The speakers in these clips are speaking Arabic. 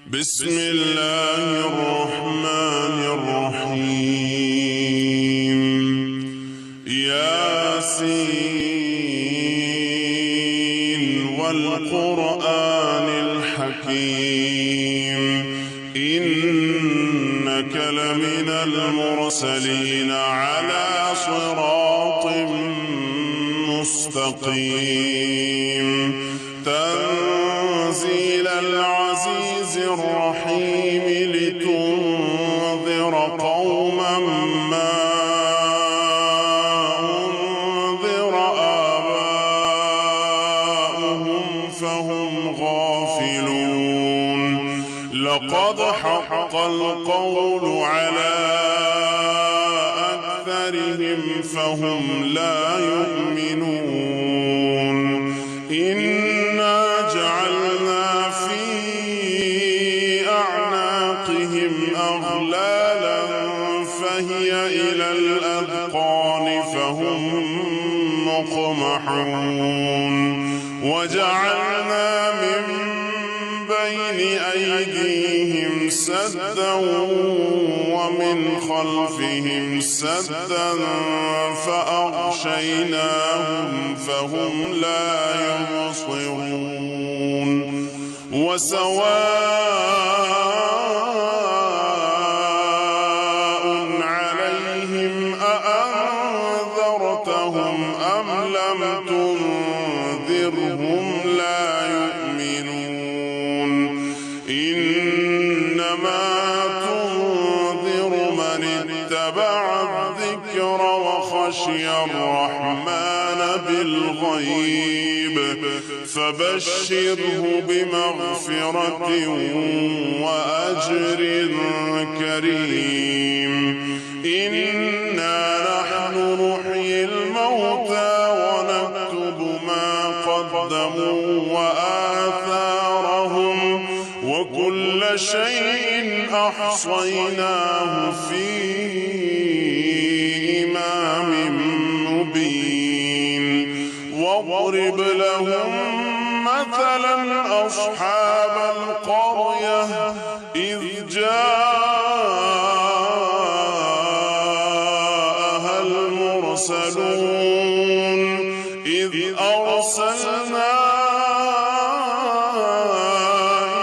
بسم الله الرحمن الرحيم. ياسين والقرآن الحكيم إنك لمن المرسلين على صراط مستقيم تنزيل العزيز الرحيم لتنذر قوما ما أنذر آباؤهم فهم غافلون. لقد حق القول على أكثرهم فهم لا يؤمنون. إنا جعلنا في أعناقهم أغلالا فهي إلى الأذقان فهم مقمحون. وجعلنا من بين أيديهم سدا ومن خلفهم سدا فأغشيناهم فهم لا يبصرون. وسواء عليهم أأنذرتهم أم لم تنذرهم لا يؤمنون. إنما تنذر من اتبع الذكر وخشي الرحمن بالغيب فبشره بمغفرة وأجر كريم. إنا نحن نحيي الموتى ونكتب ما قدموا وآثارهم وكل شيء أحصيناه في إمام مبين. واضرب لهم مثلا أصحاب القرية إذ جاءها المرسلون إذ أرسلنا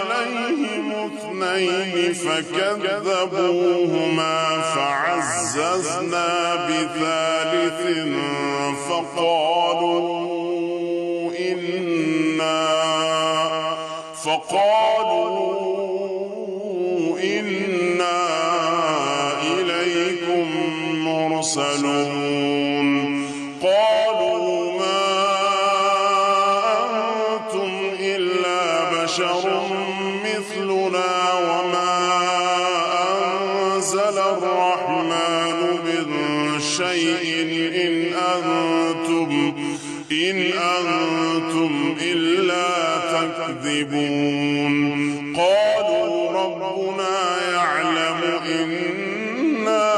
إليهم اثنين فكذبوهما فعززنا بثالث فقالوا إنا إليكم مرسلون. قالوا ما أنتم إلا بشر مثلنا وما أنزل الرحمن من شيء إن أنتم إلا تكذبون. قالوا ربنا يعلم إنا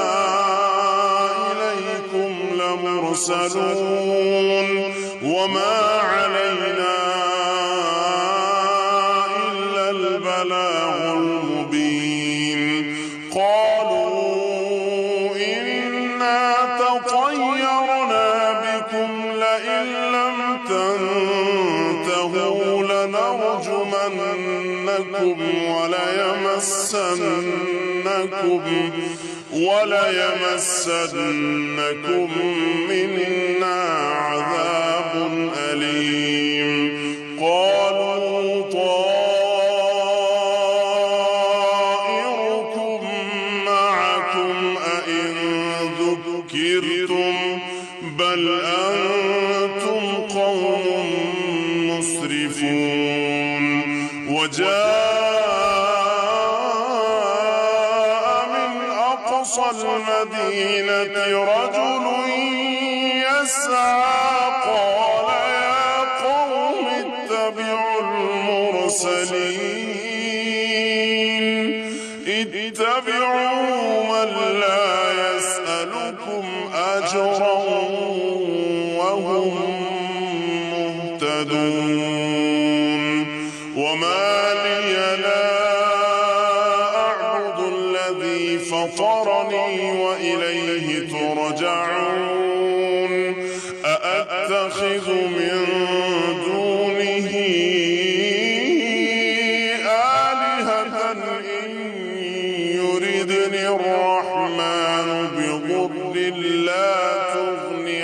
إليكم لمرسلون وما علينا إلا البلاغ المبين. قالوا إنا تطيرنا بكم لئن لم تنتهوا لنرجمنكم وليمسنكم منا عذاب أليم. قالوا طائركم معكم أئن ذكرتم بل أنتم قوم مسرفون. وجاء من أقصى المدينة رجل يسعى قال يا قوم اتبعوا اتبعوا من لا يسألكم أجرا وهم مهتدون. وما لي لا فطرني وإليه ترجعون أأتخذ من دونه آلهة إن يردني الرحمن بضر لا تغني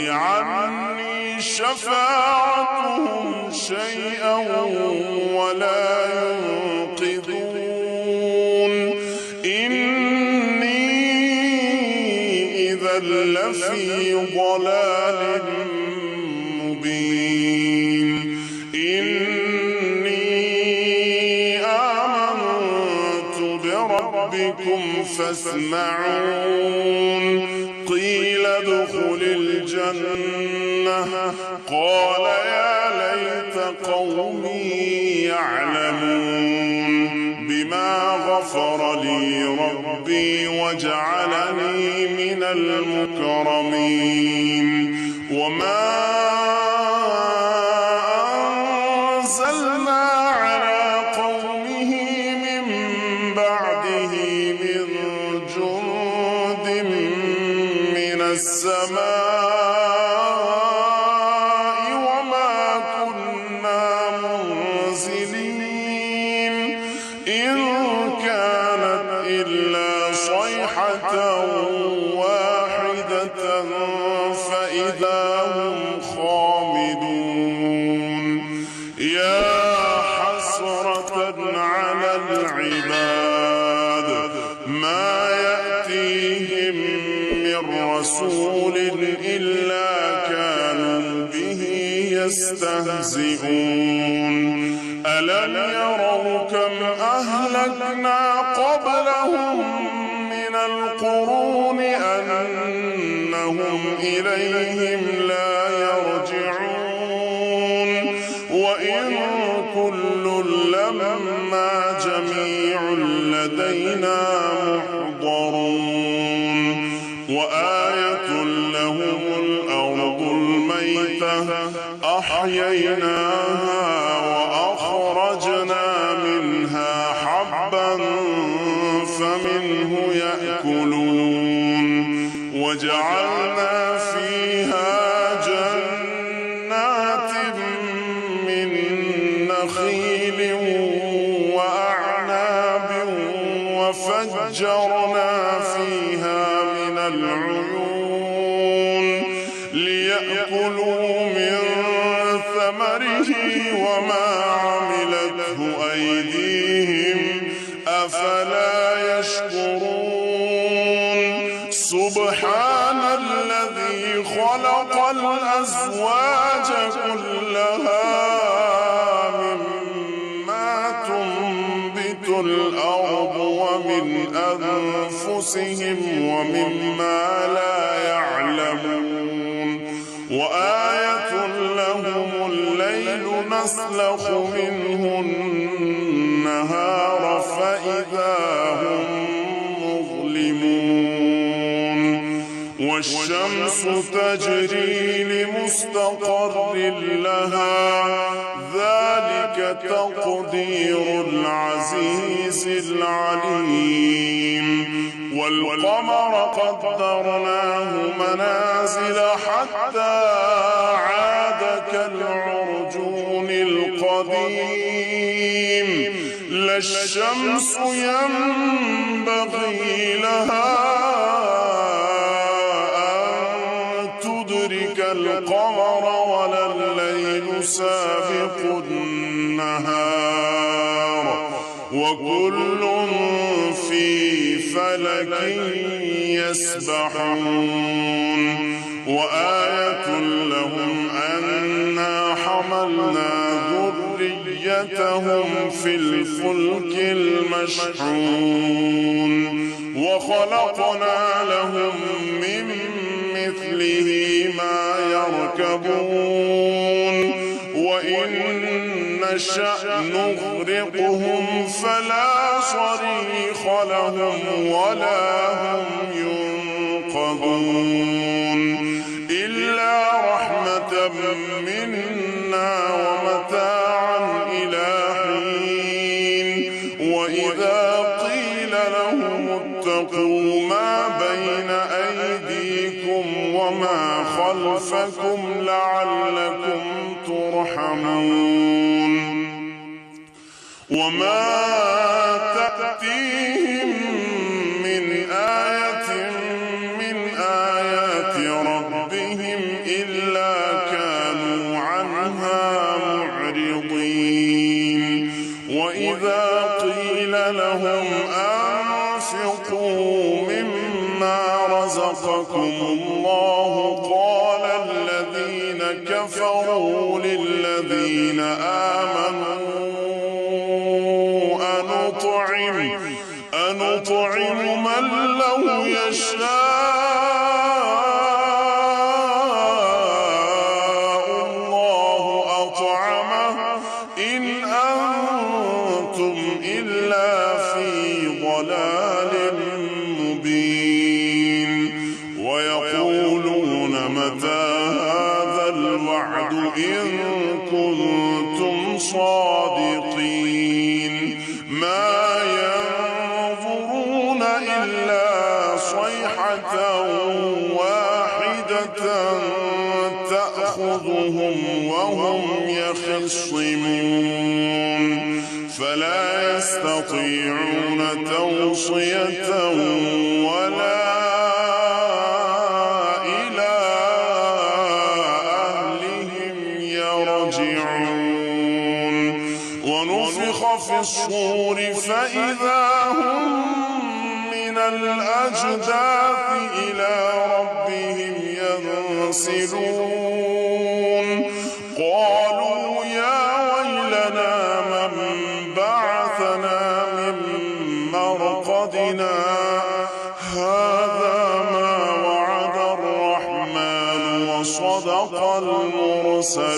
عني شفاعتهم شيئا ولا ينقذون إني إذا لفي ضلال مبين إني آمنت بربكم فاسمعون قيل ادخل الجنة قال يا ليت قومي يعلمون بما غفر لي ربي وجعلني من المكرمين وما أنزلنا على قومه من بعده من جند من السماء وما كنا منزلين إن كانت إلا صيحة واحدة فإذا هم خامدون يا حسرة على العباد ما يأتيهم من رسول إلا كانوا به يستهزئون ألم يروا كم أهلكنا قبلهم من القرون أنهم إليهم لا يرجعون وإن كل لما جميع لدينا محضرون وآية لهم الأرض الميتة أحييناها وأخرجنا منها حبا فمنه يأكلون وجعلنا فيها جنات من نخيل وأعناب وفجرنا فيها من العيون ليأكلوا من ثمره وما عملته أيديهم أفلا يشكرون سبحان الذي خلق الأزواج كلها مما تنبت الأرض ومن أنفسهم ومما لا يعلمون وآية لهم الليل نسلخ منه النهار فإذا هم مظلمون والشمس تجري لمستقر لها ذلك تقدير العزيز العليم والقمر قدرناه منازل حتى عاد كالعرجون القديم لا الشمس ينبغي لها أن تدرك القمر ولا الليل سابق النهار وكل في فلك يسبحون وآية لهم أنا حملنا ذريتهم في الفلك المشحون وخلقنا لهم من مثله ما يركبون وإن نشأ نغرقهم فلا صريخ لهم ولا هم ينقذون إلا رحمة منا ومتاعا إلى حين يرحمون وما تأتيهم من آية من آيات ربهم إلا كانوا عنها معرضين وإذا قيل لهم أنفقوا مما رزقكم الله قال الذين كفروا للذين آمنوا أنطعم من لو يشاء الله أطعمه إن أنتم إلا في ضلال مبين ويقولون متى هذا الوعد إن كنتم صادقين ما ينظرون إلا صيحة واحدة تأخذهم وهم يخصمون فلا يستطيعون توصية ولا إلى أهلهم يرجعون ونفخ في الصور فإذا هم من الأجداث إلى ربهم ينسلون قالوا يا ويلنا من بعثنا من مرقدنا هذا ما وعد الرحمن وصدق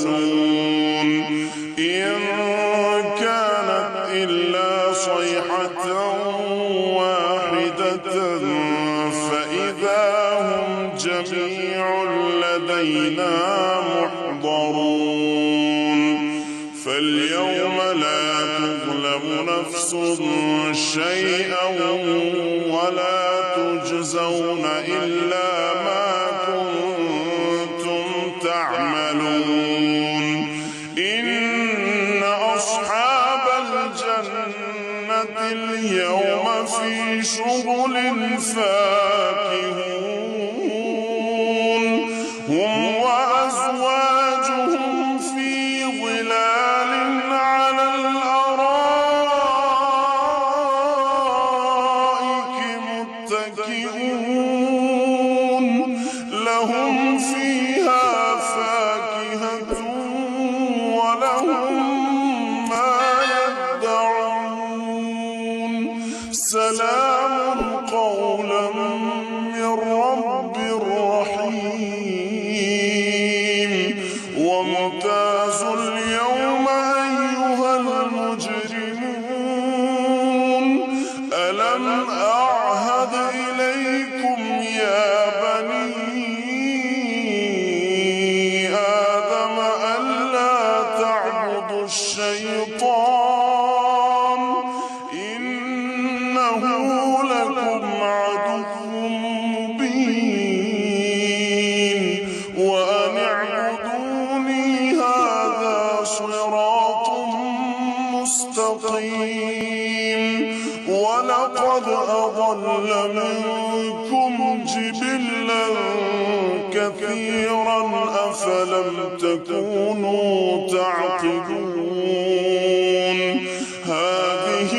المرسلون إن كانت إلا صيحة واحدة فإذا هم جميع لدينا محضرون فاليوم لا تظلم نفس شيئا ولا تجزون إلا ما كنتم تعملون إن أصحاب الجنة اليوم في شغل فاكهون هم وأزواجهم في ظلال على الأرائك متكئون لهم فيها فاكهة ولهم ما يدعون سلام قولا من رب رحيم وامتازوا اليوم أيها المجرمون ألم أعهد إليكم يا بني آدم ألا تعبدوا الشيطان إنه لكم عدو مبين وأن اعبدوني هذا صراط مستقيم ولقد أضل منكم جبلا كثيرا أفلم تكونوا تعقلون هذه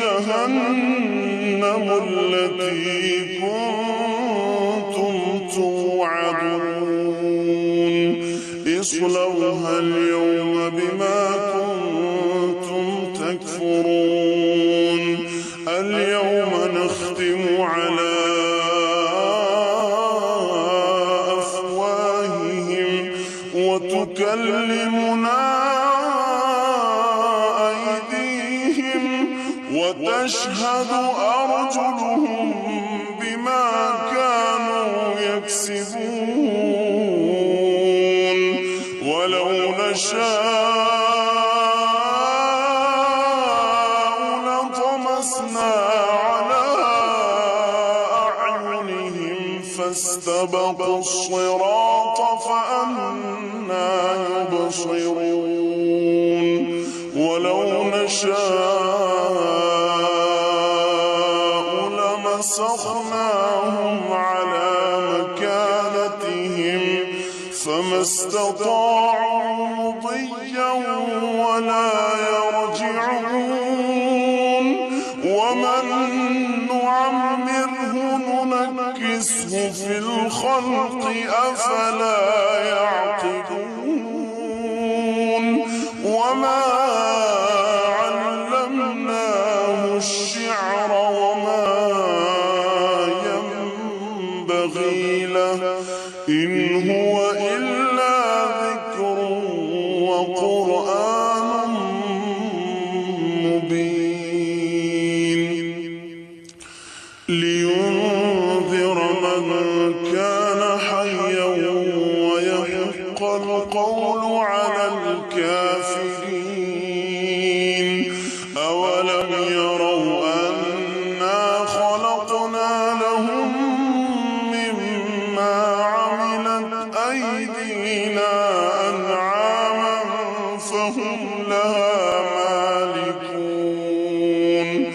جهنم التي كنتم توعدون اصلوها اليوم بما كنتم تكفرون اليوم نختم على أفواههم وتكلمنا أيديهم وتشهد أرجلهم بما كانوا يكسبون ولو نشاء لطمسنا على أعينهم فاستبقوا الصراط فأنى يبصرون استطاعوا مضيا ولا يرجعون ومن نعمره ننكسه في الخلق أفلا يعقلون وما علمناه الشعر وما ينبغي له إن هو إلا ذكر وقرآن مبين لينذر من كان حيا ويحق القول على الكافرين أولم يروا أنا خلقنا لهم مما عملت أيدينا أنعاما فهم لها مالكون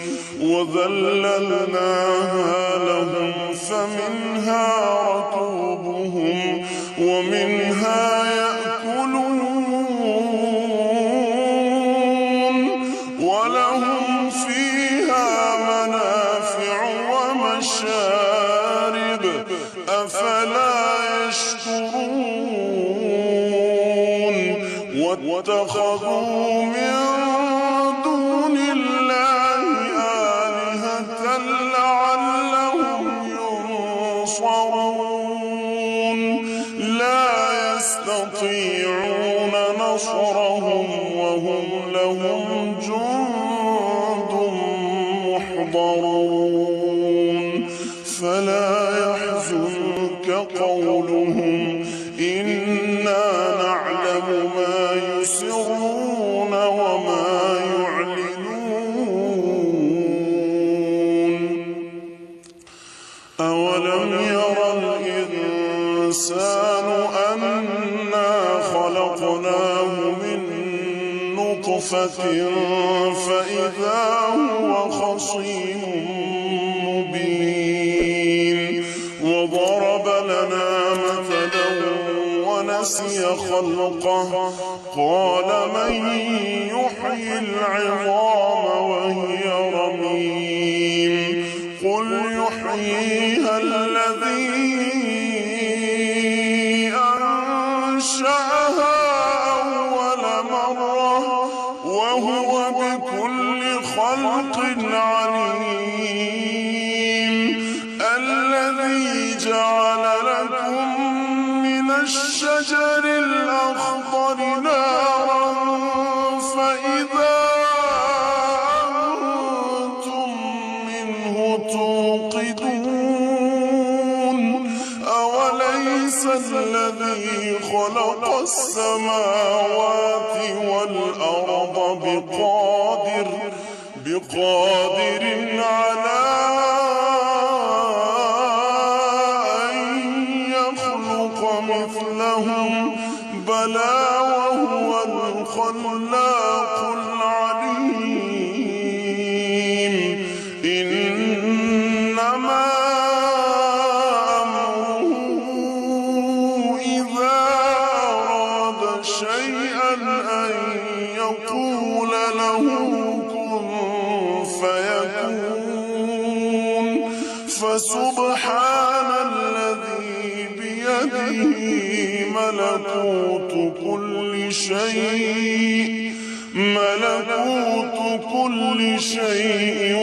وذللناها لهم فمنها ركوبهم ومنها يأكلون ولهم فيها منافع ومشارب أفلا يشكرون واتخذوا من دون الله آلهة لعلهم ينصرون لا يستطيعون نصرهم وهم لهم جند محضرون فلا يحزنك قولهم إنا نعلم ما يسرون وما يعلنون أولم ير الإنسان أنا خلقناه من نطفة فإذا هو خصيم مبين وضرب لنا مثلا ونسي خلقه قال من يحيي العظام وهي رميم قل يحييها الذي أنشأها أول مرة وهو بكل خلق عليم الذي جعل لكم من الشجر الأخضر نارا فإذا أنتم منه توقدون أوليس الذي خلق السماوات والأرض بقادر على أن يخلق مثلهم بلى وهو الخلاق العليم إنما أمره إذا أراد شيئا أن يقول له كن فيكون فسبحان الذي بيده ملكوت كل شيء